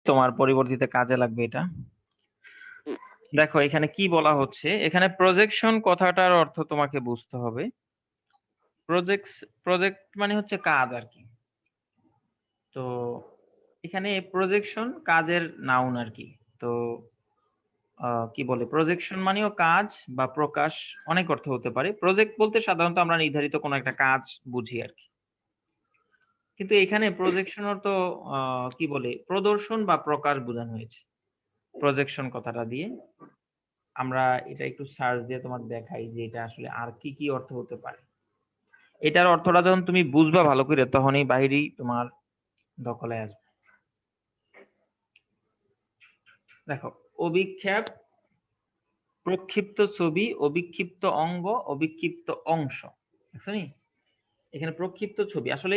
তোমার পরিবর্তিতে কাজে লাগবে এটা। দেখো এখানে কি বলা হচ্ছে, এখানে প্রজেকশন কথাটার অর্থ তোমাকে বুঝতে হবে। প্রজেক্ট মানে হচ্ছে কাজ আর কি। তো এখানে প্রজেকশন কাজের নাউন আর কি। তো কি বলে, প্রজেকশন মানেও কাজ বা প্রকাশ, অনেক অর্থ হতে পারে। প্রজেক্ট বলতে সাধারণত আমরা নির্ধারিত কোনো একটা কাজ বুঝি আর কি, কিন্তু এখানে প্রজেকশন অর্থ কি বলে, প্রদর্শন বা প্রকাশ বোঝানো হয়েছে প্রজেকশন কথাটা দিয়ে। আমরা এটা একটু সার্চ দিয়ে তোমার দেখাই যে এটা আসলে আর কি কি অর্থ হতে পারে। এটার অর্থটা যখন তুমি বুঝবা ভালো করে, তখনই বাহিরেই তোমার দখলে আসবে। দেখো, অভিক্ষেপ, প্রক্ষিপ্ত ছবি, অভিক্ষিপ্ত অঙ্গ, অভিক্ষিপ্ত অংশ। দেখছো নি? এখানে প্রক্ষিপ্ত ছবি আসলে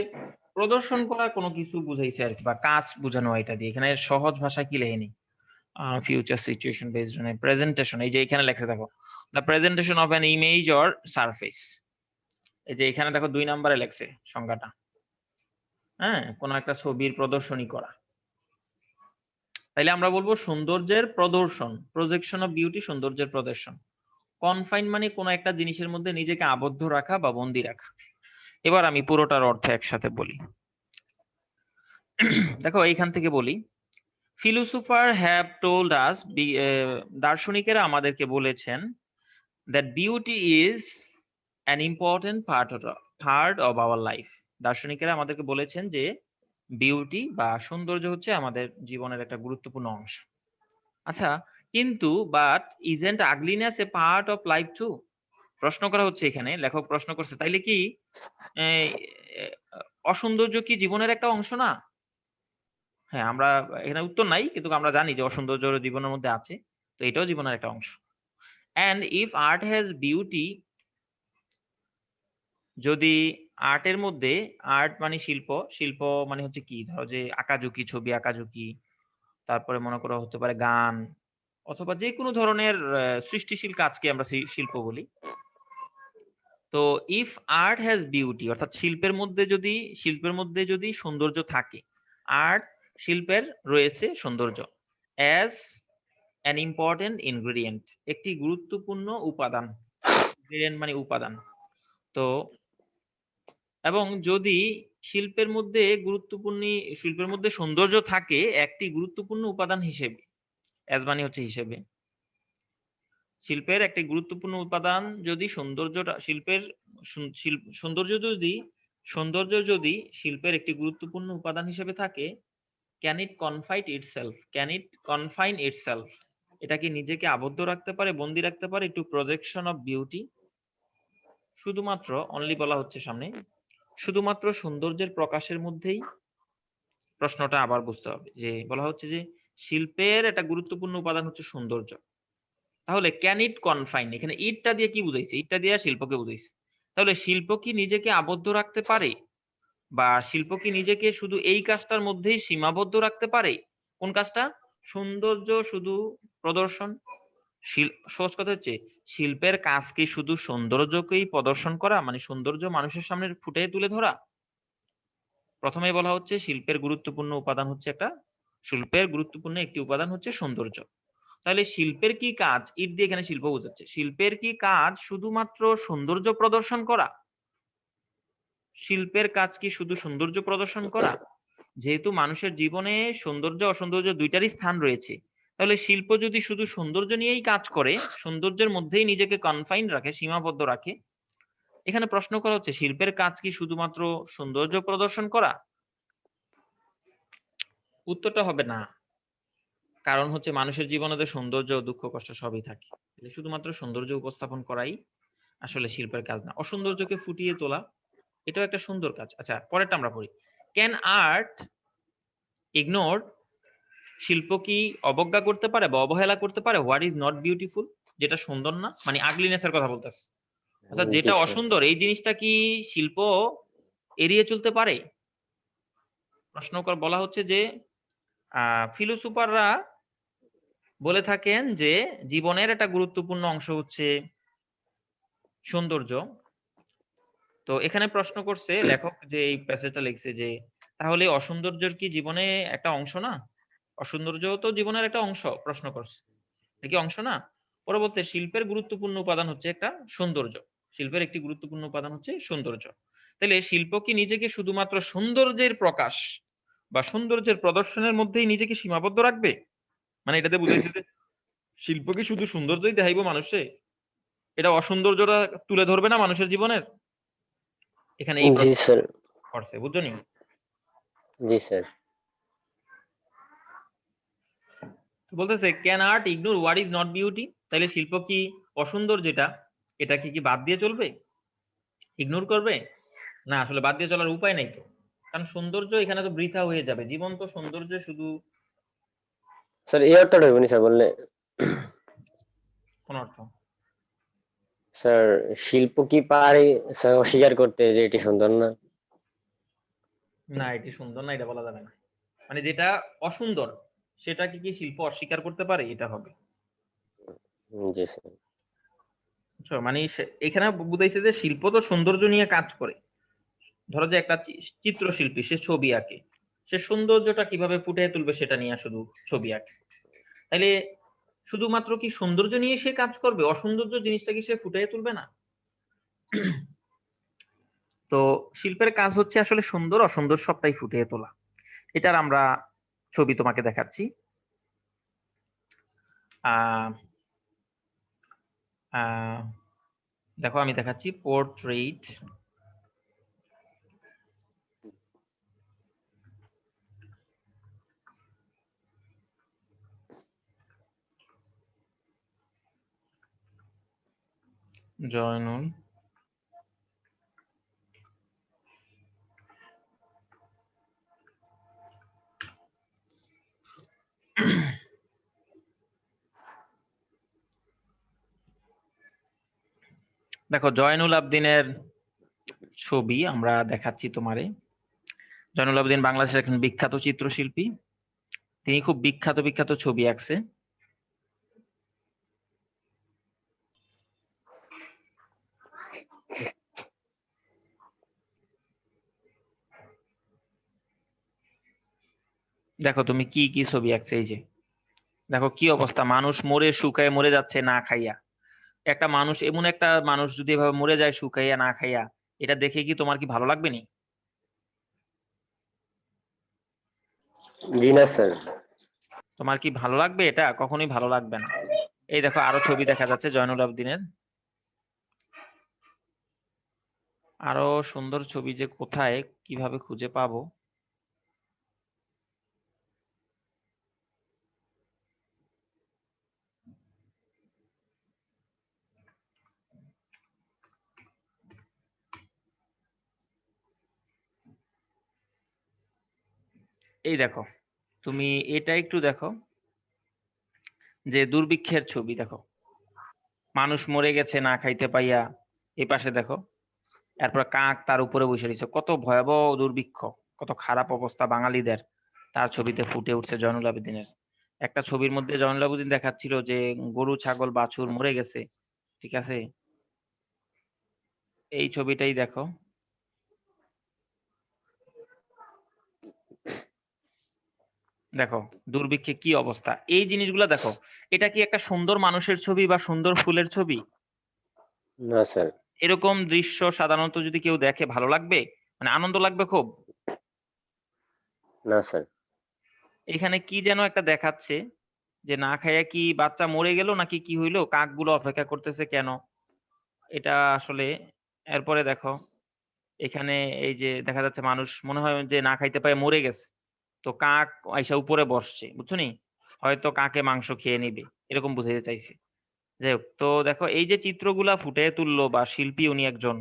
প্রদর্শন করা কোনো কিছু বুঝাইছে আর কি, বা কাজ বোঝানো হয় এটা দিয়ে। এখানে সহজ ভাষায় কি লেখেনি, future situation based on presentation. এই যে এখানে লেখা দেখো, the presentation of an image or surface. এই যে এখানে দেখো 2 নম্বরে লেখছে সংজ্ঞাটা। হ্যাঁ, কোন একটা ছবির প্রদর্শনী করা। তাইলে আমরা বলবো সৌন্দর্যের প্রদর্শন, প্রজেকশন অফ বিউটি, সৌন্দর্যের প্রদর্শন। কনফাইন মানে কোন একটা জিনিসের মধ্যে নিজেকে আবদ্ধ রাখা বা বন্দি রাখা। এবার আমি পুরোটার অর্থ একসাথে বলি। দেখো এইখান থেকে বলি, ফিলোসোফার হ্যাভ টোল্ড আস, দার্শনিকেরা আমাদেরকে বলেছেন, that beauty is an important part of our life. দার্শনিকেরা আমাদেরকে বলেছেন যে বিউটি বা সৌন্দর্য হচ্ছে আমাদের জীবনের একটা গুরুত্বপূর্ণ অংশ। আচ্ছা, কিন্তু but isn't ugliness A part of life to? প্রশ্ন করা হচ্ছে এখানে, লেখক প্রশ্ন করছে, তাইলে কি এই, অসৌন্দর্য কি জীবনের একটা অংশ না? হ্যাঁ, আমরা এখানে উত্তর নাই, কিন্তু আমরা জানি যে অসৌন্দর্য জীবনের মধ্যে আছে, তো এটাও জীবনের একটা অংশ। And if art has beauty, যদি আর্টের মধ্যে, আর্ট মানে শিল্প, শিল্প মানে হচ্ছে কি, ধরো যে আঁকাঝুঁকি, ছবি আঁকাঝুঁকি, তারপরে মনে করো হতে পারে গান, অথবা যে কোনো ধরনের সৃষ্টিশীল কাজকে আমরা শিল্প বলি। তো ইফ আর্ট হ্যাজ বিউটি, অর্থাৎ শিল্পের মধ্যে যদি সৌন্দর্য থাকে, আর্ট, শিল্পের রয়েছে সৌন্দর্য, অ্যাজ অ্যান ইম্পর্টেন্ট ইনগ্রেডিয়েন্ট, একটি গুরুত্বপূর্ণ উপাদান। ইনগ্রেডিয়েন্ট মানে উপাদান। তো এবং যদি শিল্পের মধ্যে সৌন্দর্য থাকে একটি গুরুত্বপূর্ণ উপাদান হিসেবে, অ্যাজ মানে হচ্ছে হিসেবে, শিল্পের একটি গুরুত্বপূর্ণ উপাদান যদি সৌন্দর্য যদি শিল্পের একটি গুরুত্বপূর্ণ উপাদান হিসেবে থাকে, ক্যান ইট কনফাইন ইটসেলফ, এটা কি নিজেকে আবদ্ধ রাখতে পারে, বন্দি রাখতে পারে টু প্রজেকশন অফ বিউটি? শুধুমাত্র, অনলি বলা হচ্ছে সামনে, শুধুমাত্র সৌন্দর্যের প্রকাশের মধ্যেই। প্রশ্নটা আবার বুঝতে হবে, যে বলা হচ্ছে যে শিল্পের একটা গুরুত্বপূর্ণ উপাদান হচ্ছে সৌন্দর্য, তাহলে ক্যান ইট কনফাইন, এখানে ইটটা দিয়ে কি বুঝাইছে, ইটটা দিয়ে শিল্পকে বুঝাইছে। তাহলে শিল্প কি নিজেকে আবদ্ধ রাখতে পারে, বা শিল্প কি নিজেকে শুধু এই কাজটার মধ্যেই সীমাবদ্ধ রাখতে পারে? কোন কাজটা? সৌন্দর্য শুধু প্রদর্শন। সহজ কথা হচ্ছে, শিল্পের কাজ কি শুধু সৌন্দর্যকেই প্রদর্শন করা, মানে সৌন্দর্য মানুষের সামনে ফুটে তুলে ধরা? প্রথমে বলা হচ্ছে শিল্পের গুরুত্বপূর্ণ একটি উপাদান হচ্ছে সৌন্দর্য। তাহলে শিল্পের কি কাজ, ইট দিয়ে এখানে শিল্প বোঝাচ্ছে, শিল্পের কি কাজ শুধুমাত্র সৌন্দর্য প্রদর্শন করা? শিল্পের কাজ কি শুধু সৌন্দর্য প্রদর্শন করা? যেহেতু মানুষের জীবনে সৌন্দর্য অসৌন্দর্য দুইটারই স্থান রয়েছে, তাহলে শিল্প যদি শুধু সৌন্দর্য নিয়েই কাজ করে, সৌন্দর্যের মধ্যেই নিজেকে কনফাইন রাখে, সীমাবদ্ধ রাখে, এখানে প্রশ্ন করা হচ্ছে শিল্পের কাজ কি শুধুমাত্র সৌন্দর্য প্রদর্শন করা? উত্তরটা হবে না। কারণ হচ্ছে মানুষের জীবনে তো সৌন্দর্য, দুঃখ, কষ্ট সবই থাকে। শুধুমাত্র সৌন্দর্য উপস্থাপন করাই আসলে শিল্পের কাজ না। অসৌন্দর্যকে ফুটিয়ে তোলা, এটাও একটা সুন্দর কাজ। আচ্ছা, পরেরটা আমরা পড়ি। ক্যান আর্ট ইগনোর, শিল্প কি অবজ্ঞা করতে পারে বা অবহেলা করতে পারে হোয়াট ইজ নট বিউটিফুল, যেটা সুন্দর না, মানে আগলিনেসের কথা বলতেছে, অর্থাৎ যেটা অসুন্দর এই জিনিসটা কি শিল্প এড়িয়ে চলতে পারে? প্রশ্ন বলা হচ্ছে যে ফিলোসোফাররা বলে থাকেন যে জীবনের একটা গুরুত্বপূর্ণ অংশ হচ্ছে সৌন্দর্য। তো এখানে প্রশ্ন করছে লেখক, যে এই প্যাসেজটা লিখছে, যে তাহলে অসৌন্দর্যের কি জীবনে একটা অংশ না? অসৌন্দর্য তো জীবনের একটা অংশ, প্রশ্ন করছে দেখি অংশ না। পরে বলতে শিল্পের গুরুত্বপূর্ণ উপাদান হচ্ছে একটা সৌন্দর্য, শিল্পের একটি গুরুত্বপূর্ণ উপাদান হচ্ছে সৌন্দর্য। তাহলে শিল্প কি নিজেকে শুধুমাত্র সৌন্দর্যের প্রকাশ বা সৌন্দর্যের প্রদর্শনের মধ্যেই নিজেকে সীমাবদ্ধ রাখবে? মানে এটাতে বুঝাইছে যে শিল্প কি শুধু সৌন্দর্যই দেখাইব মানুষে, এটা অসৌন্দর্যটা তুলে ধরবে না মানুষের জীবনের? এখানে এই জি প্রশ্ন স্যার। করছে, বুঝছো নি? জি স্যার। বলতেছে can art ignore what is not beauty? তাহলে শিল্প কি অসুন্দর যেটা এটাকে কি বাদ দিয়ে চলবে, ইগনোর করবে? না, আসলে বাদ দিয়ে চলার উপায় নাই তো, কারণ সৌন্দর্য এখানে তো বৃথা হয়ে যাবে, জীবন তো সৌন্দর্য শুধু। স্যার এই অর্থটা হইবনি স্যার বললে। কোন অর্থ? স্যার শিল্প কি পারে স্যার অস্বীকার করতে যে এটি সুন্দর না? না, এটি সুন্দর না এটা বলা যাবে না, মানে যেটা অসুন্দর সেটাকে কি শিল্প অস্বীকার করতে পারে, এটা হবে। জি স্যার। বুঝছো? মানে এখানে বুঝাইছে যে শিল্প তো সৌন্দর্য নিয়ে কাজ করে। ধরো যে একটা চিত্রশিল্পী, সে ছবি আঁকে, সে সৌন্দর্যটা কিভাবে ফুটিয়ে তুলবে সেটা নিয়ে শুধু ছবি আঁকে। তাইলে শুধুমাত্র কি সৌন্দর্য নিয়ে সে কাজ করবে, অসৌন্দর্য জিনিসটা কি সে ফুটিয়ে তুলবে না? তো শিল্পের কাজ হচ্ছে আসলে সুন্দর অসুন্দর সবটাই ফুটিয়ে তোলা। এটার আমরা ছবি তোমাকে দেখাচ্ছি। আহ আহ দেখো আমি দেখাচ্ছি পোর্ট্রেট। জয়নুল দেখো জয়নুল আবদিনের ছবি আমরা দেখাচ্ছি তোমারে। জয়নুল আবদিন বাংলাদেশের একজন বিখ্যাত চিত্রশিল্পী, তিনি খুব বিখ্যাত বিখ্যাত ছবি আঁকছে। দেখো তুমি কি কি ছবি আঁকছে, এই যে দেখো কি অবস্থা, মানুষ মরে শুকায় মরে যাচ্ছে না খাইয়া। একটা মানুষ, এমন একটা মানুষ যদি এভাবে মরে যায় শুকাইয়া না খাইয়া, এটা দেখে কি তোমার কি ভালো লাগবে নি? জি না স্যার। তোমার কি ভালো লাগবে? এটা কখনোই ভালো লাগবে না। এই দেখো আরো ছবি দেখা যাচ্ছে জয়নুল আবদিনের, আরো সুন্দর ছবি যে কোথায় কিভাবে খুঁজে পাবো। এই দেখো তুমি এটা একটু দেখো, যে দুর্ভিক্ষের ছবি দেখো, মানুষ মরে গেছে না খাইতে পাইয়া, এই পাশে দেখো, এরপর কাক তার উপরে বসে রয়েছে, কত ভয়াবহ দুর্ভিক্ষ, কত খারাপ অবস্থা বাঙালিদের, তার ছবিতে ফুটে উঠছে জয়নুল আবেদিনের। একটা ছবির মধ্যে জয়নুল আবেদিন দেখাচ্ছিল যে গরু ছাগল বাছুর মরে গেছে, ঠিক আছে, এই ছবিটাই দেখো, দেখো দুর্ভিক্ষে কি অবস্থা, এই জিনিসগুলো দেখো। এটা কি একটা সুন্দর মানুষের ছবি বা সুন্দর ফুলের ছবি? না স্যার। এরকম দৃশ্য সাধারণত যদি কেউ দেখে ভালো লাগবে, মানে আনন্দ লাগবে খুব? না স্যার। এখানে কি যেন একটা দেখাচ্ছে, যে না খাইয়া কি বাচ্চা মরে গেল নাকি কি হইলো, কাকগুলো অপেক্ষা করতেছে কেন, এটা আসলে। এরপরে দেখো এখানে এই যে দেখা যাচ্ছে মানুষ মনে হয় যে না খাইতে পায় মরে গেছে, তো কাক আইসা উপরে বসছে, বুঝছো নি, হয়তো কাকে মাংস খেয়ে নিবে, এরকম বুঝাইতে চাইছে। যাই হোক, তো দেখো এই যে চিত্রগুলা ফুটে তুললো বা শিল্পী উনি একজন,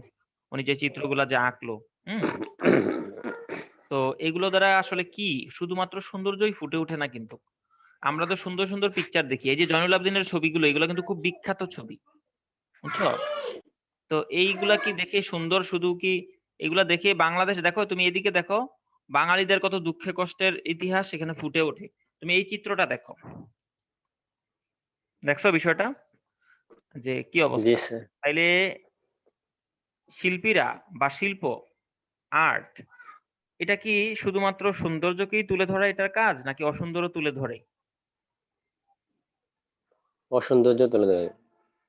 উনি যে চিত্রগুলা যে আঁকলো, হুম, তো এগুলো দ্বারা আসলে কি শুধুমাত্র সৌন্দর্যই ফুটে ওঠে না কিন্তু, আমরা তো সুন্দর সুন্দর পিকচার দেখি, এই যে জয়নুল আবদিনের ছবিগুলো এগুলো কিন্তু খুব বিখ্যাত ছবি, বুঝছো? তো এইগুলা কি দেখে সুন্দর শুধু কি, এগুলা দেখে বাংলাদেশ দেখো, তুমি এদিকে দেখো, বাঙালিদের কত দুঃখে কষ্টের ইতিহাস সেখানে ফুটে ওঠে। তুমি এই চিত্রটা দেখো, দেখছো বিষয়টা যে কি জি অবস্থা? স্যার। তাইলে শিল্পীরা বা শিল্প, আর্ট, এটা কি শুধুমাত্র সৌন্দর্যকেই তুলে ধরা এটার কাজ, নাকি অসুন্দরও তুলে ধরে? অসৌন্দর্য তুলে ধরে।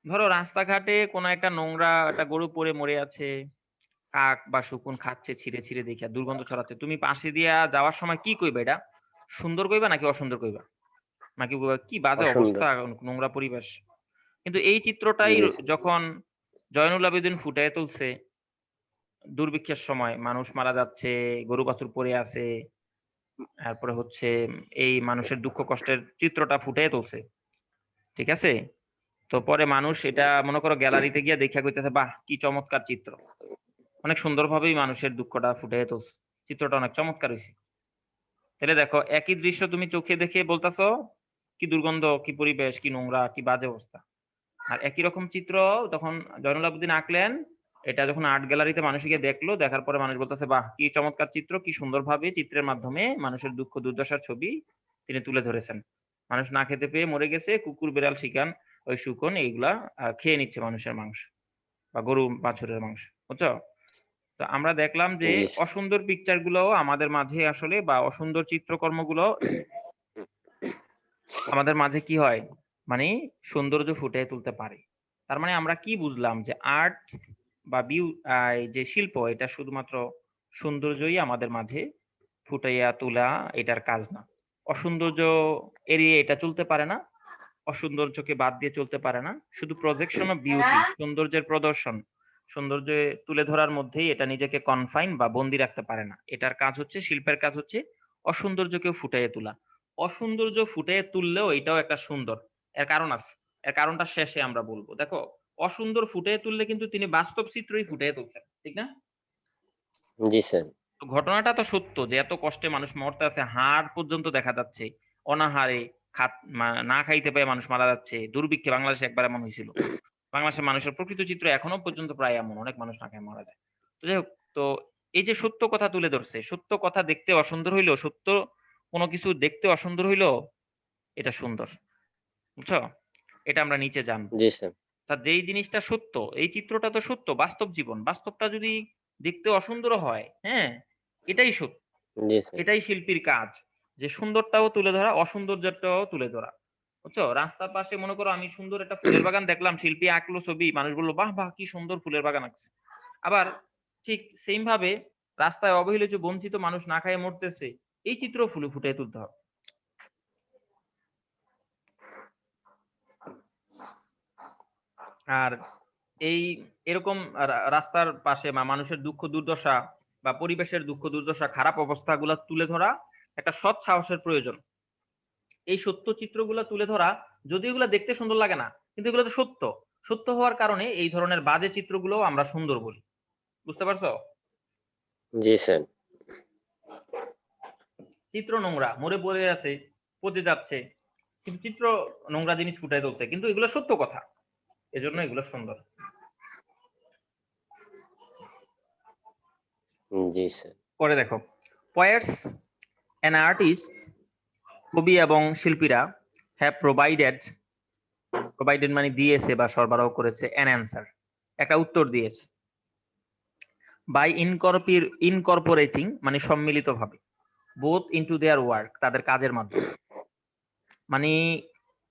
ধরো রাস্তাঘাটে কোনো একটা নোংরা একটা গরু পড়ে মরে আছে, কাক বা শকুন খাচ্ছে ছিঁড়ে ছিঁড়ে দেখিয়া দুর্গন্ধ ছড়াচ্ছে, তুমি পাশে দিয়া যাওয়ার সময় কি কইবা? এটা সুন্দর কইবা নাকি অসুন্দর কইবা? নাকি বলবা, কি বাজে অসুন্দর। অবস্থা, নোংরা পরিবেশ? কিন্তু এই চিত্রটাই জি স্যার। যখন জয়নুল আবেদিন ফুটিয়ে তুলছে, দুর্ভিক্ষের সময় মানুষ মারা যাচ্ছে, গরু বাছুর পড়ে আছে, তারপরে হচ্ছে এই মানুষের দুঃখ কষ্টের চিত্রটা ফুটিয়ে তুলছে, ঠিক আছে? তো পরে মানুষ এটা মনে করো গ্যালারিতে গিয়ে দেখা কইতেছে, বাহ কি চমৎকার চিত্র, অনেক সুন্দরভাবেই মানুষের দুঃখটা ফুটিয়ে তুলছে, চিত্রটা অনেক চমৎকার হয়েছে। তাহলে দেখো একই দৃশ্য তুমি চোখে দেখে বলতাছো কি দুর্গন্ধ, কি পরিবেশ, কি নোংরা, কি বাজে অবস্থা। আর একই রকম চিত্র তখন জয়নুল আবেদিন আঁকলেন, এটা যখন আর্ট গ্যালারিতে মানুষ গিয়ে দেখলো, দেখার পরে মানুষ বলতেছে, বাহ কি চমৎকার চিত্র, কি সুন্দরভাবে চিত্রের মাধ্যমে মানুষের দুঃখ দুর্দশার ছবি তিনি তুলে ধরেছেন। মানুষ না খেতে পেয়ে মরে গেছে, কুকুর বিড়াল শিকান ওই শুকন এইগুলা খেয়ে নিচ্ছে মানুষের মাংস বা গরু বাছুরের মাংস, বুঝছো? তো আমরা দেখলাম যে জি স্যার। অসুন্দর পিকচার গুলো আমাদের মাঝে আসলে, বা অসুন্দর চিত্রকর্ম গুলো আমাদের মাঝে কি হয়, মানে সৌন্দর্য ফুটিয়ে তুলতে পারে। তার মানে আমরা কি বুঝলাম, যে আর্ট বা এই যে শিল্প, এটা শুধুমাত্র সৌন্দর্যই আমাদের মাঝে ফুটাইয়া তোলা এটার কাজ না। অসৌন্দর্য এড়িয়ে এটা চলতে পারে না, অসৌন্দর্যকে বাদ দিয়ে চলতে পারে না। শুধু প্রজেকশন অফ বিউটি, সৌন্দর্যের প্রদর্শন, সৌন্দর্য তুলে ধরার মধ্যেই এটা নিজেকে কনফাইন বা বন্দি রাখতে পারে না। এটার কাজ হচ্ছে, শিল্পের কাজ হচ্ছে অসৌন্দর্যকেও ফুটাইয়ে তোলা। অসৌন্দর্য ফুটিয়ে তুললেও এটাও একটা সুন্দর। এর কারণ আছে, এর কারণটা শেষে আমরা বলবো। দেখো অসুন্দর ফুটিয়ে তুললে কিন্তু তিনি বাস্তব চিত্রই ফুটিয়ে তুলছেন, ঠিক না? জি স্যার। তো ঘটনাটা তো সত্য যে এত কষ্টে মানুষ মরতে আছে, হাড় পর্যন্ত দেখা যাচ্ছে, অনাহারে না খাইতে পেয়ে মানুষ মারা যাচ্ছে, দুর্ভিক্ষে বাংলাদেশে একবার এমন হয়েছিল। বাংলাদেশের মানুষের প্রকৃত চিত্র এখনো পর্যন্ত প্রায় এমন, অনেক মানুষ না খেয়ে মারা যায়। তো যাই হোক, তো এই যে সত্য কথা তুলে ধরছে, সত্য কথা দেখতে অসুন্দর হইলেও, সত্য কোনো কিছু দেখতে অসুন্দর হইলেও এটা সুন্দর, বুঝছো? এটা আমরা নিচে জানবো। জি স্যার। তা যেই জিনিসটা সত্য, এই চিত্রটা তো সত্য, বাস্তব জীবন, বাস্তবটা যদি দেখতে অসুন্দর হয়, হ্যাঁ, এটাই সত্য, জি স্যার। এটাই শিল্পীর কাজ, যে সুন্দরটাও তুলে ধরা, অসৌন্দর্যটাও তুলে ধরা, বুঝছো? রাস্তার পাশে মনে করো আমি সুন্দর একটা ফুলের বাগান দেখলাম, শিল্পী আঁকলো ছবি, মানুষ বললো বাহ বাহ কি সুন্দর ফুলের বাগান আঁকছে। আবার ঠিক সেম ভাবে রাস্তায় অবহেলিত বঞ্চিত মানুষ না খায় মরতেছে, এই চিত্র ফুলে ফুটিয়ে তুলতে হবে। আর এই এরকম রাস্তার পাশে বা মানুষের দুঃখ দুর্দশা বা পরিবেশের দুঃখ দুর্দশা, খারাপ অবস্থাগুলো তুলে ধরা একটা সৎ সাহসের প্রয়োজন। এই সত্য চিত্রগুলো তুলে ধরা, যদি এগুলো দেখতে সুন্দর লাগে না, কিন্তু এগুলো তো সত্য। সত্য হওয়ার কারণে এই ধরনের বাজে চিত্রগুলো আমরা সুন্দর বলি, বুঝতে পারছো? জি স্যার। চিত্র নোংরা, মরে পড়ে আছে, পচে যাচ্ছে, কিন্তু চিত্র নোংরা জিনিস ফুটাই তুলছে, কিন্তু এগুলো সত্য কথা, এজন্য এগুলো সুন্দর। জি স্যার। পরে দেখো, poets and artists, কবি এবং শিল্পীরা হ্যাভ প্রোভাইডেড মানে দিয়েছে বা সরবরাহ করেছে, an answer একটা উত্তর দিয়েছে, বাই ইনকর্পোরেটিং মানে সম্মিলিতভাবে, বোথ ইনটু দেয়ার ওয়ার্ক তাদের কাজের মাধ্যমে। মানে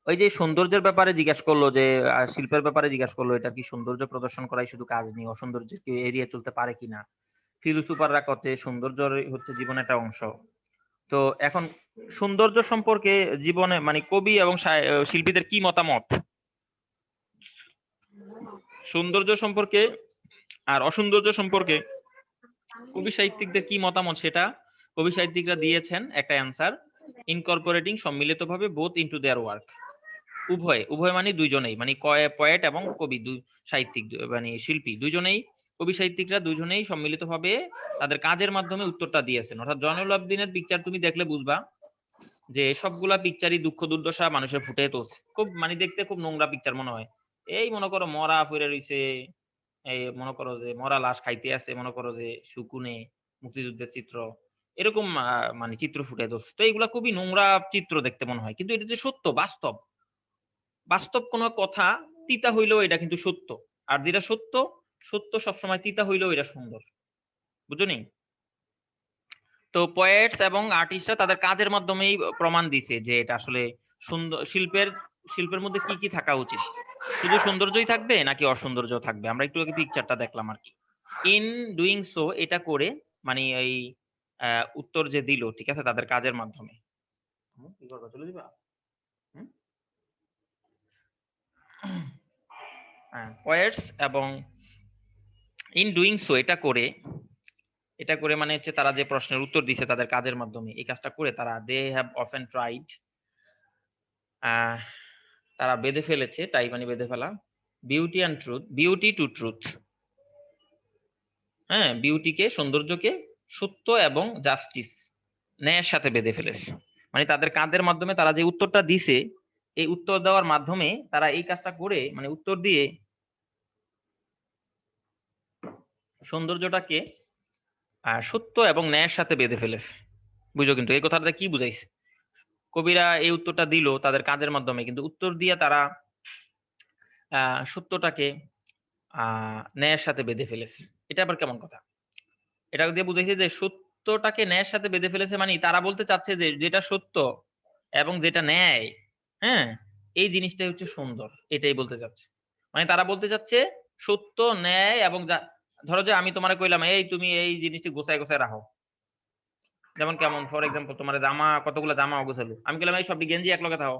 ওই যে সৌন্দর্যের ব্যাপারে জিজ্ঞাসা করলো, যে শিল্পের ব্যাপারে জিজ্ঞাসা করলো, এটা কি সৌন্দর্য প্রদর্শন করাই শুধু কাজ নেই, অসৌন্দর্যকে এড়িয়ে চলতে পারে কিনা। ফিলোসোফাররা করছে সৌন্দর্য হচ্ছে জীবনের একটা অংশ। তো এখন সৌন্দর্য সম্পর্কে জীবনে মানে কবি এবং শিল্পীদের কি মতামত, সৌন্দর্য সম্পর্কে আর অসৌন্দর্য সম্পর্কে কবি সাহিত্যিকদের কি মতামত, সেটা কবি সাহিত্যিকরা দিয়েছেন একটা অ্যান্সার, ইনকর্পোরেটিং সম্মিলিতভাবে, বোথ ইনটু দেয়ার ওয়ার্ক, উভয় উভয় মানে দুইজনেই, মানে পয়েট এবং কবি, সাহিত্যিক মানে শিল্পী দুইজনেই, কবি সাহিত্যিকরা দুইজনেই সম্মিলিতভাবে তাদের কাজের মাধ্যমে উত্তরটা দিয়েছেন। অর্থাৎ জয়নুল আবেদিনের পিকচার তুমি দেখলে বুঝবা যে সবগুলা পিকচারই দুঃখ দুর্দশা মানুষের ফুটে তুলছে, খুব মানে দেখতে খুব নোংরা পিকচার মনে হয়। এই মনে করো মরা পড়ে রইছে, এই মনে করো যে মরা লাশ খাইতে আছে, মনে করো যে শুকুনে, মুক্তিযুদ্ধের চিত্র, এরকম মানে চিত্র ফুটে তুলছে। তো এইগুলা খুবই নোংরা চিত্র দেখতে মনে হয়, কিন্তু এটা যে সত্য, বাস্তব, বাস্তব কোনো কথা তিতা হইলেও এটা কিন্তু সত্য। আর যেটা সত্য, সত্য সবসময় তিতা হইলেও এটা সুন্দর, বুঝনি? তো পোয়েটস এবং আর্টিস্টরা তাদের কাজের মাধ্যমেই প্রমাণ দিছে যে এটা আসলে সুন্দর শিল্পের মধ্যে কি কি থাকা উচিত, শুধু সৌন্দর্যই থাকবে নাকি অসৌন্দর্য থাকবে। আমরা একটু আগে পিকচারটা দেখলাম আর কি। ইন ডুইং সো, এটা করে মানে এই উত্তর যে দিল, ঠিক আছে, তাদের কাজের মাধ্যমে। কি করবা, চলে যাবা? পোয়েটস এবং ইন ডুইং সো, এটা করে মানে হচ্ছে তারা যে প্রশ্নের উত্তর দিছে তাদের কাজের মাধ্যমে, এই কাজটা করে তারা দে হ্যাভ অফেন ট্রাইড, তারা বেঁধে ফেলেছে, তাই মানে বেঁধে ফেলা, beauty and truth, beauty two truth, হ্যাঁ, বিউটিকে, সৌন্দর্যকে সত্য এবং জাস্টিস, ন্যায়ের সাথে বেঁধে ফেলেছে। মানে তাদের কাজের মাধ্যমে তারা যে উত্তরটা দিছে, এই উত্তর দেওয়ার মাধ্যমে তারা এই কাজটা করে মানে উত্তর দিয়ে সৌন্দর্যটাকে সত্য এবং ন্যায়ের সাথে বেঁধে ফেলেছে। বুঝো কিন্তু এই কথাটা কি বুঝাইছে? কবিরা এই উত্তরটা দিল তাদের কাজের মাধ্যমে, কিন্তু উত্তর দিয়ে তারা সত্যটাকে ন্যায়ের সাথে বেঁধে ফেলেছে। এটা আবার কেমন কথা? এটা দিয়ে বুঝাইছে যে সত্যটাকে ন্যায়ের সাথে বেঁধে ফেলেছে, মানে তারা বলতে চাচ্ছে যে যেটা সত্য এবং যেটা ন্যায়, হ্যাঁ, এই জিনিসটাই হচ্ছে সুন্দর, এটাই বলতে চাচ্ছে। মানে তারা বলতে চাচ্ছে সত্য, ন্যায় এবং ধরো যে আমি তোমারে কইলাম এই তুমি এই জিনিসটি গোছায় গোছায় রাখো, যেমন কেমন, ফর এক্সাম্পল তোমার জামা, কতগুলো জামা অগোছালো, আমি বললাম এই সবটি গেঞ্জি এক লগে রাখো,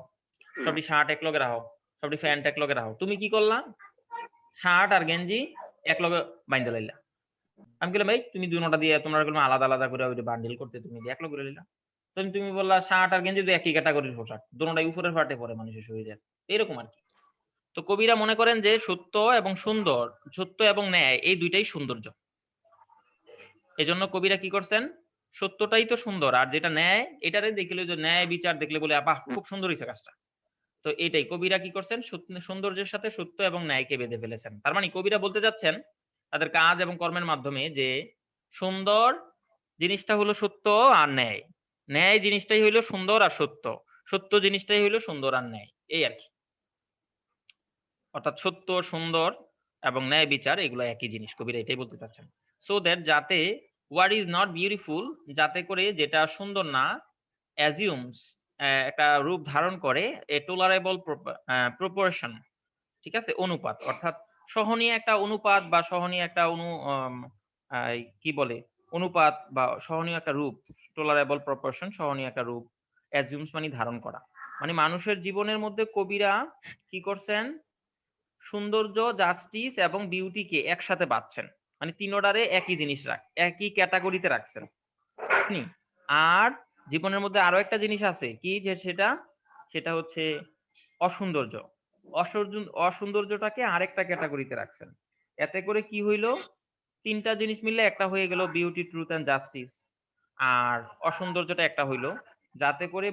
সবটি শার্ট এক লগে রাখো, সবটি প্যান্ট এক লগে রাখো। তুমি কি করলা? শার্ট আর গেঞ্জি এক লগে বাইন্ধে লাইলা। আমি বললাম এই তুমি দুটোটা দিয়ে তোমরা বললাম আলাদা আলাদা করে ওই বান্ডিল করতে, তুমি দিয়ে এক লগে করে নিলা। তুমি বললা শার্ট আর গেঞ্জি তো একই ক্যাটাগরির পোশাক, দুটোটাই উপরের পার্টে পরে মানুষের শরীরের, এরকম আর কি। তো কবিরা মনে করেন যে সত্য এবং সুন্দর, সত্য এবং ন্যায় এই দুইটাই সৌন্দর্য। এজন্য কবিরা কি করছেন, সত্যটাই তো সুন্দর, আর যেটা ন্যায় এটারে দেখলে, যে ন্যায় বিচার দেখলে বলে বাহ খুব সুন্দর হয়েছে কাজটা। তো এটাই কবিরা কি করছেন, সৌন্দর্যের সাথে সত্য এবং ন্যায়কে বেঁধে ফেলেছেন। তার মানে কবিরা বলতে যাচ্ছেন তাদের কাজ এবং কর্মের মাধ্যমে যে সুন্দর জিনিসটা হলো সত্য আর ন্যায়, ন্যায় জিনিসটাই হইলো সুন্দর আর সত্য, সত্য জিনিসটাই হইলো সুন্দর আর ন্যায়, এই আর কি। অর্থাৎ সত্য, সুন্দর এবং ন্যায় বিচার এগুলো একই জিনিস, কবিরা এটাই বলতে চাচ্ছেন। সো দ্যাট, যাতে হোয়াট ইজ নট বিউটিফুল, যাতে করে যেটা সুন্দর না, অ্যাজিউমস, একটা রূপ ধারণ করে, এ টলারেবল প্রপোর্শন, ঠিক আছে, অনুপাত, অর্থাৎ সহনীয় একটা অনুপাত বা সহনীয় একটা কি বলে, অনুপাত বা সহনীয় একটা রূপ, টলারেবল প্রপোর্শন, সহনীয় একটা রূপ, অ্যাজিউমস মানে ধারণ করা। মানে মানুষের জীবনের মধ্যে কবিরা কি করছেন, সৌন্দর্য, জাস্টিস এবং বিউটিকে একসাথে বাঁধছেন, মানে তিনোটারে একই জিনিস একই ক্যাটাগরিতে রাখছেন আপনি। আর জীবনের মধ্যে আরো একটা জিনিস আছে কি, যে সেটা সেটা হচ্ছে অসৌন্দর্য, অসৌন্দর্যটাকে আরেকটা ক্যাটাগরিতে রাখছেন। এতে করে কি হইলো, তিনটা জিনিস মিললে একটা হয়ে গেল বিউটি, ট্রুথ এন্ড জাস্টিস। আর অসৌন্দর্যটা একটা হইলো, যাতে করে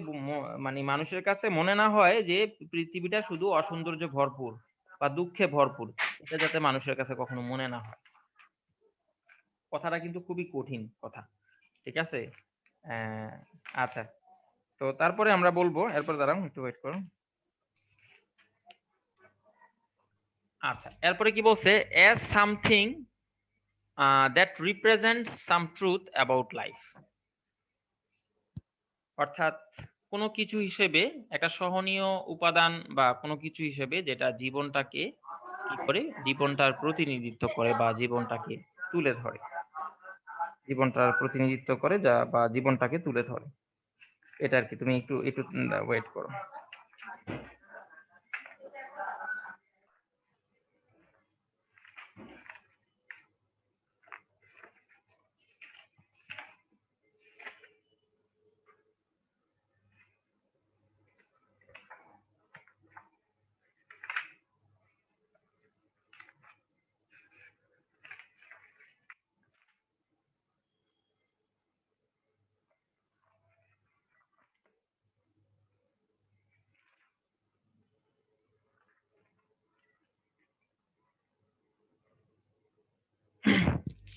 মানে মানুষের কাছে মনে না হয় যে পৃথিবীটা শুধু অসৌন্দর্য ভরপুর বা দুঃখে ভরপুর, এটা যাতে মানুষের কাছে কখনো মনে না হয়। কথাটা কিন্তু খুবই কঠিন কথা, ঠিক আছে। আহ, আচ্ছা, তো তারপরে আমরা বলবো, এরপর দাঁড়াও একটু ওয়েট করো। আচ্ছা, এরপরে কি বলছে, as something that represents some truth about life, অর্থাৎ কোনো কিছু হিসেবে, একটা সহনীয় উপাদান বা কোনো কিছু হিসেবে যেটা জীবনটাকে কি করে, জীবনটার প্রতিনিধিত্ব করে বা জীবনটাকে তুলে ধরে, জীবনটার প্রতিনিধিত্ব করে যা বা জীবনটাকে তুলে ধরে, এটা আর কি। তুমি একটু একটু ওয়েট করো।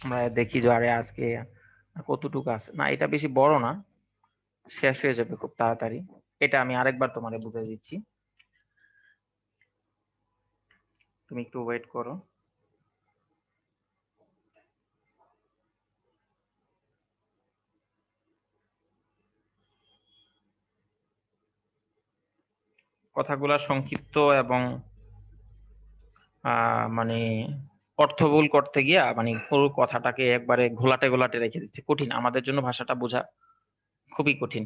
আমরা দেখি যে আরে আজকে কতটুকু আছে, না এটা বেশি বড় না, শেষ হয়ে যাবে খুব তাড়াতাড়ি। এটা আমি আরেকবার তোমারে বুঝিয়ে দিচ্ছি, তুমি একটু ওয়েট করো। কথাগুলা সংক্ষিপ্ত এবং মানে অর্থবহুল করতে গিয়া মানে পুরো কথাটাকে একবারে ঘোলাটে ঘোলাটে রেখে দিচ্ছে, কঠিন আমাদের জন্য ভাষাটা বোঝা খুবই কঠিন।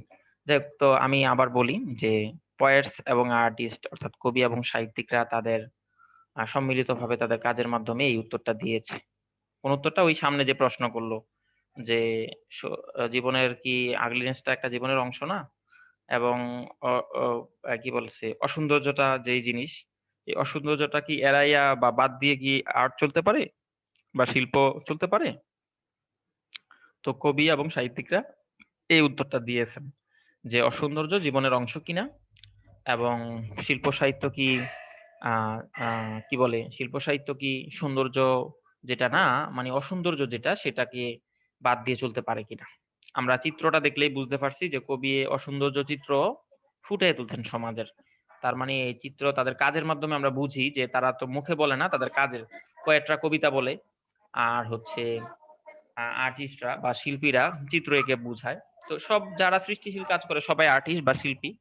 যাই হোক, তো আমি আবার বলি যে পয়েটস এবং আর্টিস্ট অর্থাৎ কবি এবং সাহিত্যিকরা তাদের সম্মিলিতভাবে তাদের কাজের মাধ্যমে এই উত্তরটা দিয়েছে। কোন উত্তরটা? ওই সামনে যে প্রশ্ন করলো যে জীবনের কি আগলিনেসটা একটা জীবনের অংশ না, এবং কি বলছে অসৌন্দর্যটা যেই জিনিস, এই অসৌন্দর্যটা কি এড়াইয়া বা বাদ দিয়ে কি আর্ট চলতে পারে বা শিল্প চলতে পারে? তো কবি এবং সাহিত্যিকরা এই উত্তরটা দিয়েছেন যে অসৌন্দর্য জীবনের অংশ কিনা, এবং শিল্প সাহিত্য কি কি বলে শিল্প সাহিত্য কি সৌন্দর্য যেটা না, মানে অসৌন্দর্য যেটা সেটাকে বাদ দিয়ে চলতে পারে কিনা। আমরা চিত্রটা দেখলেই বুঝতে পারছি যে কবি অসৌন্দর্য চিত্র ফুটিয়ে তুলছেন সমাজের। তার মানে এই চিত্র তাদের কাজের মাধ্যমে আমরা বুঝি যে তারা তো মুখে বলে না, তাদের কাজের, পোয়েটরা কবিতা বলে, আর হচ্ছে আর্টিস্টরা বা শিল্পীরা চিত্র এঁকে বুঝায়। তো সব যারা সৃষ্টিশীল কাজ করে সবাই আর্টিস্ট বা শিল্পী,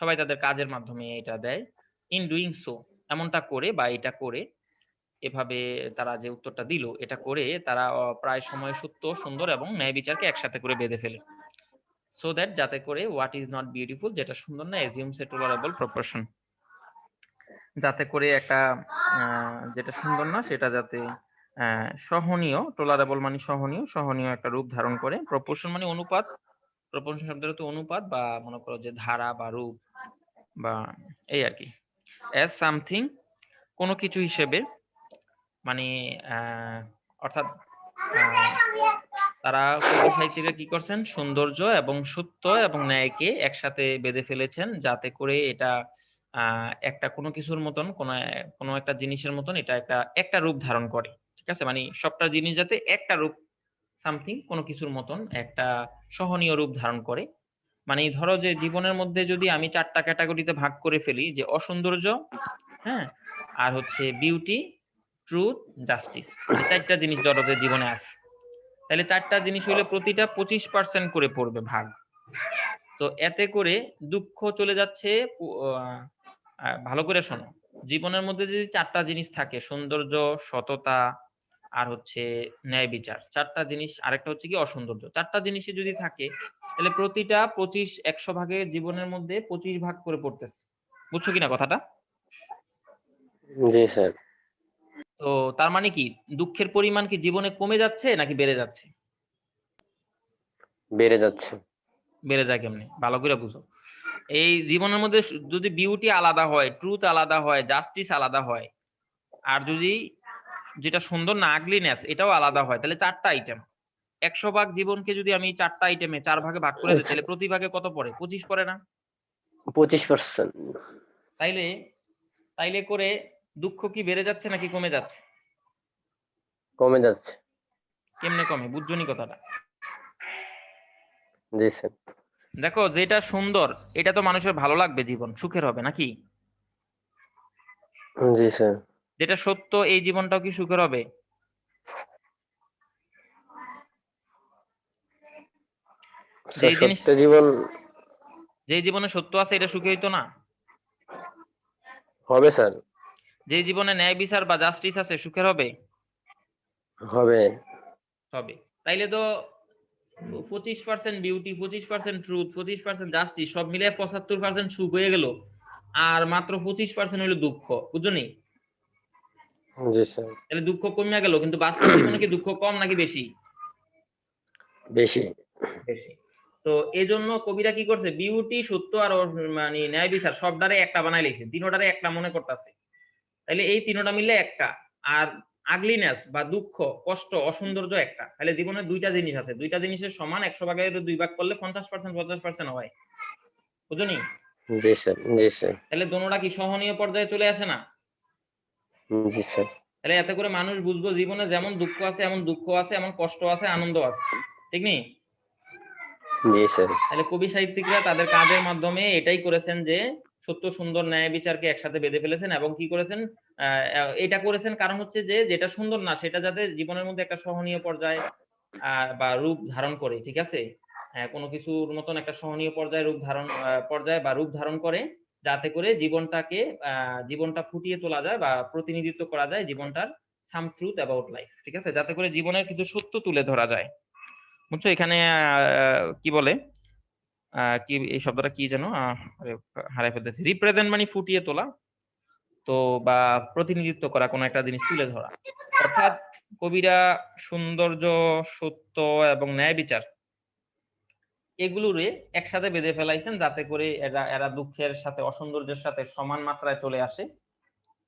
সবাই তাদের কাজের মাধ্যমে এটা দেয়। ইন ডুইং সো, এমনটা করে বা এটা করে, এভাবে তারা যে উত্তরটা দিল এটা করে তারা প্রায় সময় সত্য, সুন্দর এবং ন্যায় বিচারকে একসাথে করে বেঁধে ফেলে। সো দ্যাট, যাতে করে হোয়াট ইজ নট বিউটিফুল, যেটা সুন্দর না, অ্যাজিউমস এ টলারেবল প্রপোর্শন, যাতে করে একটা যেটা সুন্দর না সেটা যাতে সহনীয়, টলারেবল মানে সহনীয়, সহনীয় একটা রূপ ধারণ করে। প্রপোর্শন মানে অনুপাত, প্রপোর্শন শব্দের তো অনুপাত বা মনে করো যে ধারা বা রূপ বা এই আর কি। অ্যাজ সামথিং, কোনো কিছু হিসেবে, মানে অর্থাৎ তারা কবি সাহিত্যিকরা কি করছেন, সৌন্দর্য এবং সত্য এবং ন্যায়কে একসাথে বেঁধে ফেলেছেন, যাতে করে এটা একটা কোনো কিছুর মতন, কোনো একটা জিনিসের মতন এটা একটা একটা রূপ ধারণ করে। ঠিক আছে, মানে সবটা জিনিস যাতে একটা রূপ, সামথিং কোনো কিছুর মতন একটা সহনীয় রূপ ধারণ করে। মানে ধরো যে জীবনের মধ্যে যদি আমি 4টা ক্যাটাগরিতে ভাগ করে ফেলি, যে অসৌন্দর্য, হ্যাঁ, আর হচ্ছে বিউটি, ট্রুথ, জাস্টিস, এই 4টা জিনিস ধরো যে জীবনে আছে, তাহলে 4টা জিনিস হইলে প্রতিটা 25% করে পড়বে ভাগ। তো এতে করে দুঃখ চলে যাচ্ছে। ভালো করে শোনো, জীবনের মধ্যে যদি 4টা জিনিস থাকে, সৌন্দর্য, সততা, আর হচ্ছে ন্যায় বিচার, 4টা জিনিস, আরেকটা হচ্ছে কি অসৌন্দর্য, 4টা জিনিসই যদি থাকে, তাহলে প্রতিটা 100 ভাগে জীবনের মধ্যে 25 ভাগ করে পড়তেছে। বুঝছো কিনা কথাটা? জি স্যার। তো তার মানে কি, দুঃখের পরিমাণ কি জীবনে কমে যাচ্ছে নাকি বেড়ে যাচ্ছে? বেড়ে যাচ্ছে। বেড়ে যায় কেমনে, ভালো করে বুঝো। এই জীবনের মধ্যে যদি বিউটি আলাদা হয়, ট্রুথ আলাদা হয়, জাস্টিস আলাদা হয়, আর যদি যেটা সুন্দর না, আগলিনেস, এটাও আলাদা হয়, তাহলে 4টা আইটেম। 100 ভাগ জীবনকে যদি আমি 4টা আইটেমে 4 ভাগে ভাগ করে দিই, তাহলে প্রতি ভাগে কত পড়ে? 25 পড়ে না? 25%। তাইলে তাইলে করে দুঃখ কি বেড়ে যাচ্ছে নাকি কমে যাচ্ছে? কমে যাচ্ছে। কেমনে কমে, বুঝছনি কথাটা? জি স্যার। দেখো, যেটা সুন্দর এটা তো মানুষের ভালো লাগবে, জীবন সুখের হবে নাকি? জি স্যার। যেটা সত্য এই জীবনটাও কি সুখের হবে? স্যার যেই জিনিস, সত্য জীবন যেই জীবনে সত্য আছে এটা সুখী হইতো না? হবে স্যার। যেই জীবনে ন্যায় বিচার বা জাস্টিস আছে সুখের হবে? হবে। হবে। তাইলে তো 25% বিউটি, 25% ট্রুথ, 25% জাস্টিস সব মিলে 75% সুখ হয়ে গেল, আর মাত্র 25% হইলো দুঃখ। বুঝছনি? জি স্যার। তাহলে দুঃখ কমে গেল, কিন্তু বাস্তব জীবনে কি দুঃখ কম নাকি বেশি? বেশি। বেশি। তো এই জন্য কবিরা কি করছে, বিউটি, সত্য আর মানে ন্যায় বিচার সব দ্বারে একটা বানাই লেছে, তিনোটারে একটা মনে করতেছে। তাহলে এই তিনোটা মিললে একটা। আর আগলিনেস বা দুঃখ, কষ্ট, অসৌন্দর্য একটা। তাহলে জীবনে দুইটা জিনিস আছে, দুইটা জিনিসের সমান 100 ভাগের 2 ভাগ করলে 50% 50% হয়। বুঝনি? জি স্যার। জি স্যার। তাহলে দোনোটা কি সহনীয় পর্যায়ে চলে আসে না? জি স্যার। তাহলে এতে করে মানুষ বুঝবো জীবনে যেমন দুঃখ আছে এমন দুঃখ আছে, এমন কষ্ট আছে, আনন্দ আছে। ঠিক নেই? জি স্যার। তাহলে কবি সাহিত্যিকরা তাদের কাজের মাধ্যমে এটাই করেছেন যে সত্য, সুন্দর, ন্যায় বিচারকে একসাথে বেঁধে ফেলেছেন, এবং কি করেছেন, এটা করেছেন কারণ হচ্ছে যে যেটা সুন্দর না সেটা যাতে জীবনের মধ্যে একটা সহনীয় পর্যায় বা রূপ ধারণ করে। ঠিক আছে, কোনো কিছুর মতন একটা সহনীয় পর্যায়ে রূপ ধারণ, পর্যায়ে বা রূপ ধারণ করে, যাতে করে জীবনটা ফুটিয়ে তোলা যায় বা প্রতিনিধিত্ব করা যায় জীবনটার সাম ট্রুথ অ্যাবাউট লাইফ, ঠিক আছে, যাতে করে জীবনের কিছু সত্য তুলে ধরা যায়। বুঝছো এখানে কি বলে কি এই শব্দটা কি যেন হারাই ফেলতেছি, রিপ্রেজেন্ট মানে ফুটিয়ে তোলা, তো বা প্রতিনিধিত্ব করা কোনো একটা জিনিস তুলে ধরা। অর্থাৎ কবিরা সৌন্দর্য, সত্য এবং ন্যায় বিচার এগুলোরে একসাথে বেঁধে ফেলাইছেন যাতে করে এরা দুঃখের সাথে অসৌন্দর্যের সাথে সমান মাত্রায় চলে আসে,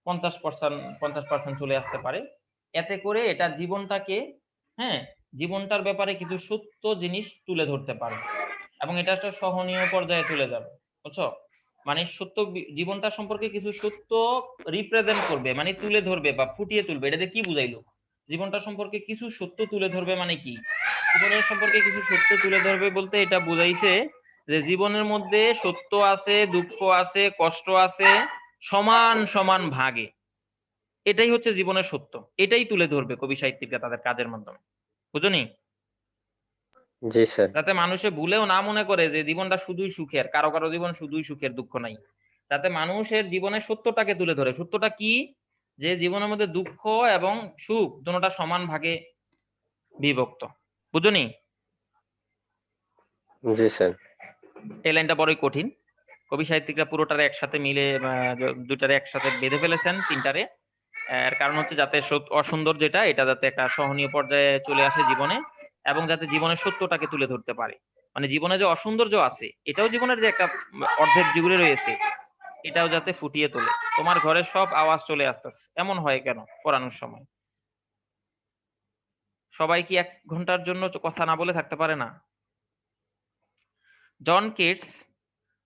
50% চলে আসতে পারে। এতে করে এটা জীবনটাকে, হ্যাঁ, জীবনটার ব্যাপারে কিছু সত্য জিনিস তুলে ধরতে পারে এবং এটা একটা সহনীয় পর্যায়ে চলে যাবে। বুঝছো, মানে সত্য জীবনটা সম্পর্কে কিছু সত্য রিপ্রেজেন্ট করবে, মানে তুলে ধরবে বা ফুটিয়ে তুলবে। এটা দিয়ে কি বুঝাইলো? জীবনটা সম্পর্কে কিছু সত্য তুলে ধরবে মানে কি? জীবনের সম্পর্কে কিছু সত্য তুলে ধরবে বলতে এটা বুঝাইছে যে জীবনের মধ্যে সত্য আছে, দুঃখ আছে, কষ্ট আছে, সমান সমান ভাগে। এটাই হচ্ছে জীবনের সত্য, এটাই তুলে ধরবে কবি সাহিত্যিকরা তাদের কাজের মাধ্যমে। বুঝনি? জি স্যার। যাতে মানুষে ভুলেও না মনে করে যে জীবনটা শুধুই সুখের, কারো কারো জীবন শুধুই সুখের, দুঃখ নাই। যাতে মানুষের জীবনের সত্যটাকে তুলে ধরে। সত্যটা কি? যে জীবনের মধ্যে দুঃখ এবং সুখ দুটোটা সমান ভাগে বিভক্ত। বুঝনি? জি স্যার। এই লাইনটা বড়ই কঠিন। কবি সাহিত্যিকরা পুরোটারে একসাথে মিলে দুটারে একসাথে বেঁধে ফেলেছেন তিনটারে। এর কারণ হচ্ছে যাতে অসুন্দর যেটা এটা যাতে একটা সহনীয় পর্যায়ে চলে আসে জীবনে, এবং যাতে জীবনের সত্যটাকে তুলে ধরতে পারে। মানে জীবনে যে অসৌন্দর্য আছে এটাও জীবনের যে একটা অর্ধেক জুড়ে রয়েছে এটাও যাতে ফুটিয়ে তোলে। তোমার ঘরে সব আওয়াজ চলে আসতেছে, এমন হয় কেন পড়ানোর সময়? সবাই কি 1 ঘন্টার জন্য কথা না বলে থাকতে পারে না? জন কিটস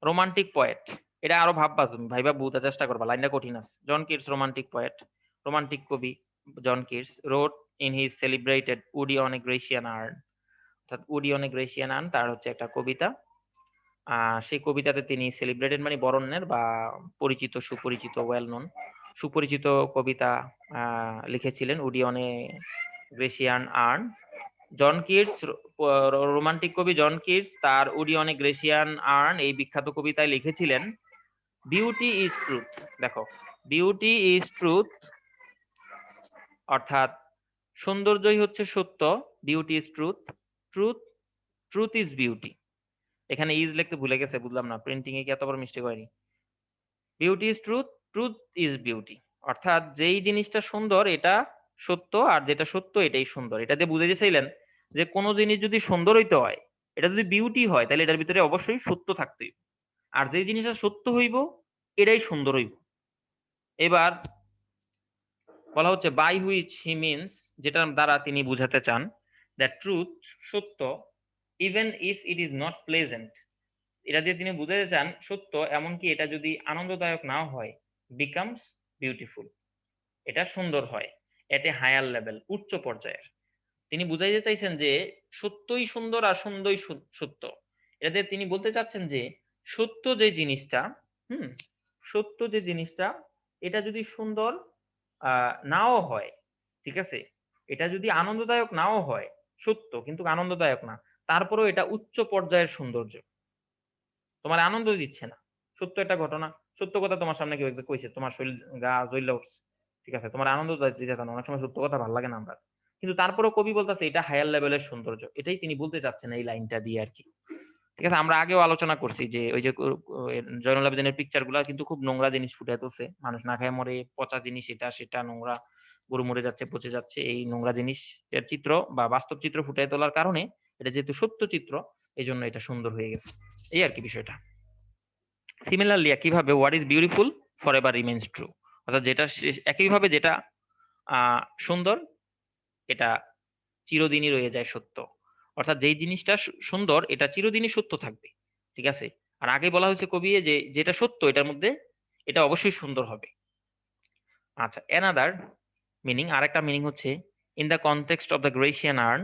রোমান্টিক পয়েট, এটা আরো ভাববা, তুমি ভাইবা বুঝার চেষ্টা করবা, লাইনটা কঠিন আছে। John Keats romantic poet, romantic কবি John Keats wrote in his celebrated Woody on a Grecian Urn, অর্থাৎ woody on a Grecian earn তার হচ্ছে একটা কবিতা। সেই কবিতাতে তিনি সেলিব্রেটেড মানে বরণ্যের বা পরিচিত, সুপরিচিত, ওয়েল নোন, সুপরিচিত কবিতা লিখেছিলেন Ode on a Grecian Urn. John Keats, romantic কবি জন কিটস তার Ode on a Grecian Urn এই বিখ্যাত কবিতায় লিখেছিলেন, বিউটি ইজ ট্রুথ। দেখো, বিউটি ইজ ট্রুথ অর্থাৎ সৌন্দর্যই হচ্ছে সত্য, beauty is truth, truth truth is beauty. এখানে ইজ লিখতে ভুলে গেছে, বুঝলাম না প্রিন্টিং এ কি এত বড় মিস্টেক হয়নি। Beauty is truth, truth is beauty, অর্থাৎ যেই জিনিসটা সুন্দর এটা সত্য, আর যেটা সত্য এটাই সুন্দর। এটা দিয়ে বুঝাইতে চাইলেন যে কোনো জিনিস যদি সুন্দর হইতে হয়, এটা যদি বিউটি হয়, তাহলে এটার ভিতরে অবশ্যই সত্য থাকতে হইব, আর যেই জিনিসটা সত্য হইব এটাই সুন্দর হইব। এবার বলা হচ্ছে বাই হুইচ হি মিনস, যেটার দ্বারা তিনি বুঝাতে চান দ্যাট ট্রুথ, সত্য, even if it is not pleasant, এটা দিয়ে তিনি বুঝাতে চান সত্য এমনকি এটা যদি আনন্দদায়ক নাও হয়, বিকামস বিউটিফুল, এটা সুন্দর হয়, এটা হায়ার লেভেল, উচ্চ পর্যায়ের। তিনি বুঝাইতে চাইছেন যে সত্যই সুন্দর আর সুন্দরই সত্য। এটা দিয়ে তিনি বলতে চাচ্ছেন যে সত্য যে জিনিসটা, হুম, সত্য যে জিনিসটা এটা যদি সুন্দর নাও হয়, ঠিক আছে, এটা যদি আনন্দদায়ক নাও হয়, সত্য কিন্তু আনন্দদায়ক না, তারপরেও এটা উচ্চ পর্যায়ের সৌন্দর্য। তোমার আনন্দ দিচ্ছে না, সত্য একটা ঘটনা, সত্য কথা তোমার সামনে কেউ কইছে, তোমার শরীর গা জ্বলে উঠছে, ঠিক আছে, তোমার আনন্দ দিতে না, অনেক সময় সত্য কথা ভালো লাগে না আমরা, কিন্তু তারপরেও কবি বলতেছে এটা হায়ার লেভেলের সৌন্দর্য। এটাই তিনি বলতে চাচ্ছেন এই লাইনটা দিয়ে আর কি। ঠিক আছে, আমরা আগেও আলোচনা করছি যে ওই যে জয়নুল আবেদিনের পিকচার গুলা কিন্তু খুব নোংরা জিনিস ফুটে তুলছে, মানুষ না খায় মরে, পচা জিনিস, এটা সেটা নোংরা, গরু মরে যাচ্ছে, পচে যাচ্ছে, এই নোংরা জিনিস এর চিত্র বা বাস্তব চিত্র ফুটিয়ে তোলার কারণে এটা যেহেতু সত্য চিত্র এই জন্য এটা সুন্দর হয়ে গেছে, এই আর কি বিষয়টা। সিমিলারলি একইভাবে what is beautiful for ever remains true, অর্থাৎ যেটা একইভাবে যেটা সুন্দর এটা চিরদিনই রয়ে যায় সত্য, অর্থাৎ যেই জিনিসটা সুন্দর এটা চিরদিনই সত্য থাকবে, ঠিক আছে। আর আগে বলা হয়েছে কবি যে যেটা সত্য এটার মধ্যে এটা অবশ্যই সুন্দর হবে। আচ্ছা, অ্যানাদার মিনিং, আরেকটা মিনিং হচ্ছে in the context of the Grecian urn,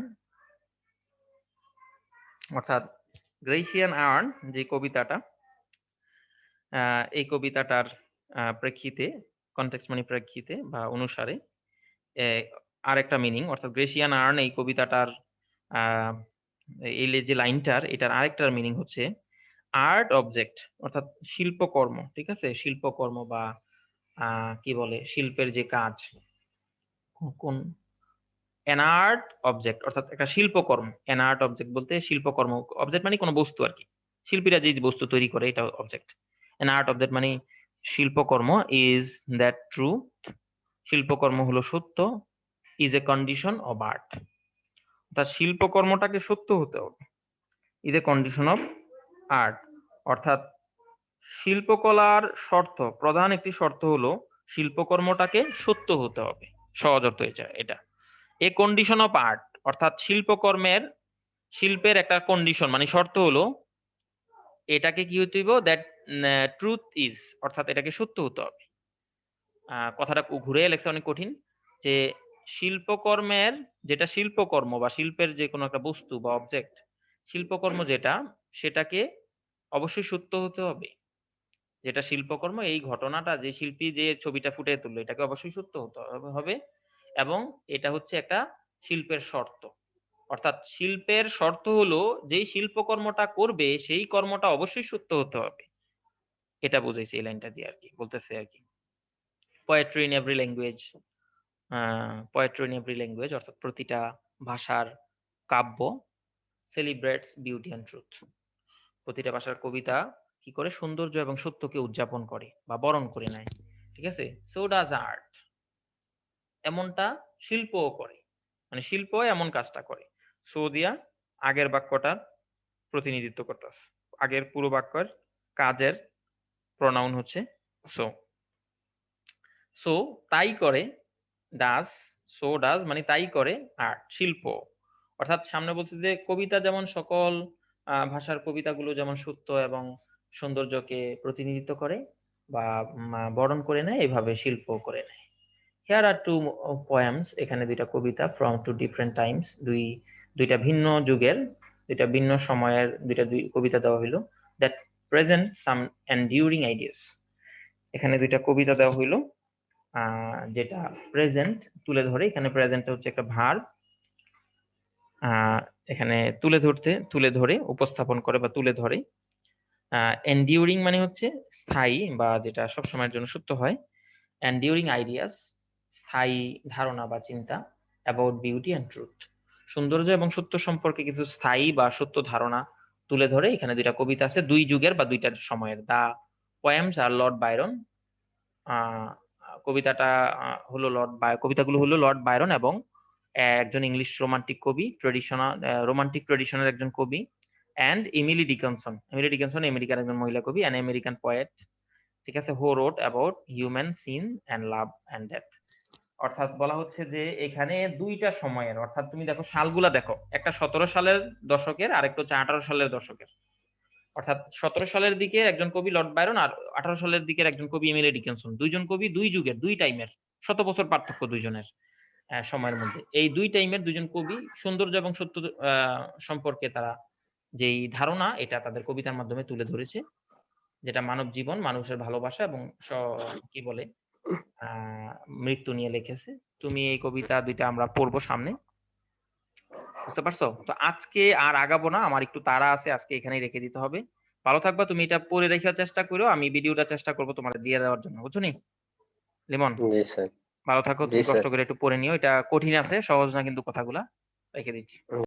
অর্থাৎ গ্রেসিয়ান আর্ন যে কবিতাটা, এই কবিতাটার প্রেক্ষিতে, কনটেক্সট মানে প্রেক্ষিতে বা অনুসারে আরেকটা মিনিং, অর্থাৎ গ্রেসিয়ান আর্ন এই কবিতাটার এই যে লাইনটার এটার আরেকটার মিনিং হচ্ছে আর্ট অবজেক্ট অর্থাৎ শিল্পকর্ম, ঠিক আছে, শিল্পকর্ম বা কি বলে শিল্পের যে কাজ, কোন অ্যান আর্ট অবজেক্ট অর্থাৎ একটা শিল্পকর্ম। অ্যান আর্ট অবজেক্ট বলতে শিল্পকর্ম, অবজেক্ট মানে কোনো বস্তু আর কি, শিল্পীরা যে বস্তু তৈরি করে এটা অবজেক্ট। অ্যান আর্ট অবজেক্ট মানে শিল্পকর্ম ইজ দ্যাট ট্রু, শিল্পকর্ম হলো সত্য, is a condition of art, অর্থাৎ শিল্পকর্মটাকে সত্য হতে হবে, is a condition of art, অর্থাৎ শিল্পকলার শর্ত, প্রধান একটি শর্ত হলো শিল্পকর্মটাকে সত্য হতে হবে। সহজ অর্থ এটা। এ কন্ডিশন অফ আর্ট অর্থাৎ শিল্পের একটা কন্ডিশন মানে শর্ত হলো এটাকে কি হতে হইব, দ্যাট ট্রুথ ইজ অর্থাৎ এটাকে সত্য হতে হবে। কথাটা ঘুরে লেখা অনেক কঠিন, যে শিল্পকর্মের যেটা শিল্পকর্ম বা শিল্পের যে কোনো একটা বস্তু বা অবজেক্ট, শিল্পকর্ম যেটা সেটাকে অবশ্যই সত্য হতে হবে। যেটা শিল্পকর্ম এই ঘটনাটা যে শিল্পী যে ছবিটা ফুটিয়ে তুললো এটাকে অবশ্যই সত্য হতে হবে, এবং এটা হচ্ছে একটা শিল্পের শর্ত। অর্থাৎ শিল্পের শর্ত হলো যেই শিল্পকর্মটা করবে সেই কর্মটা অবশ্যই সত্য হতে হবে, এটা বুঝাইছে এই লাইনটা দিয়ে আর কি, বলতেছে আর কি। Poetry in every language, poetry in every language অর্থাৎ প্রতিটা ভাষার কাব্য সেলিব্রেটস বিউটি অ্যান্ড ট্রুথ, প্রতিটা ভাষার কবিতা কি করে সৌন্দর্য এবং সত্যকে উদযাপন করে বা বরণ করে নেয়, ঠিক আছে। সো ডাজ আর্ট, এমনটা শিল্পও করে, মানে শিল্প এমন কাজটা করে। সো দিয়া আগের বাক্যটার প্রতিনিধিত্ব করতেছে, আগের পুরো বাক্যের কাজের প্রনাউন হচ্ছে সো। সো তাই করে, ডাজ, সো ডাজ মানে তাই করে আর্ট শিল্প, অর্থাৎ সামনে বলছে যে কবিতা যেমন সকল ভাষার কবিতাগুলো যেমন সত্য এবং সৌন্দর্যকে প্রতিনিধিত্ব করে বা বরণ করে নেয়, এভাবে শিল্প করে নেয়। Here are two poems, এখানে দুইটা কবিতা from two different times, দুইটা ভিন্ন যুগের, দুইটা ভিন্ন সময়ের দুই কবিতা দেওয়া হইলো, that present some enduring ideas, এখানে দুইটা কবিতা দেওয়া হইলো যেটা প্রেজেন্ট তুলে ধরে, এখানে প্রেজেন্ট হচ্ছে একটা ভার্ব, এখানে তুলে ধরে উপস্থাপন করে বা তুলে ধরে। এন্ডিউরিং মানে হচ্ছে স্থায়ী বা যেটা সব সময়ের জন্য সত্য হয়, এন্ডিউরিং আইডিয়াস স্থায়ী ধারণা বা চিন্তা, অ্যাবাউট বিউটি অ্যান্ড ট্রুথ সৌন্দর্য এবং সত্য সম্পর্কে কিছু স্থায়ী বা সত্য ধারণা তুলে ধরে। এখানে দুইটা কবিতা আছে দুই যুগের বা দুইটা সময়ের। দা পোয়েমস আর লর্ড বাইরন, কবিতাটা কবিতাগুলো হলো লর্ড বাইরন এবং একজন ইংলিশ রোমান্টিক কবি, রোমান্টিক ট্রেডিশনের একজন কবি, অ্যান্ড এমিলি ডিকিনসন আমেরিকার একজন মহিলা কবি, অ্যান আমেরিকান পোয়েট, ঠিক আছে, who wrote about human sin and love and death. অর্থাৎ বলা হচ্ছে যে এখানে দুইটা সময়ের, অর্থাৎ তুমি দেখো সালগুলা দেখো, একটা 17 সালের দশকের আর একটা হচ্ছে 18 সালের দশকের, অর্থাৎ 17 সালের দিকে একজন কবি লর্ড বাইরন আর 18 সালের দিকের একজন কবি এমিলি ডিকিনসন, দুইজন কবি দুই যুগের দুই টাইমের, 100 বছর পার্থক্য দুইজনের সময়ের মধ্যে। এই দুই টাইমের দুইজন কবি সৌন্দর্য এবং সত্য সম্পর্কে তারা যেই ধারণা এটা তাদের কবিতার মাধ্যমে তুলে ধরেছে, যেটা মানব জীবন, মানুষের ভালোবাসা এবং কি বলে মৃত্যু নিয়ে লিখেছে। তুমি এই কবিতা দুইটা আমরা পড়বো সামনে, বুঝতে পারছো? তো আজকে আর আগাবো না, আমার একটু তাড়া আছে, আজকে এখানেই রেখে দিতে হবে। ভালো থাকবা, তুমি এটা পড়ে রেখার চেষ্টা করো, আমি ভিডিওটা চেষ্টা করবো তোমার দিয়ে দেওয়ার জন্য, বুঝছো নি লিমন? জি স্যার। ভালো থাকো, জি তুমি কষ্ট স্যার। করে একটু পড়ে নিও, এটা কঠিন আছে, সহজ না কিন্তু কথাগুলা, রেখে দিচ্ছি।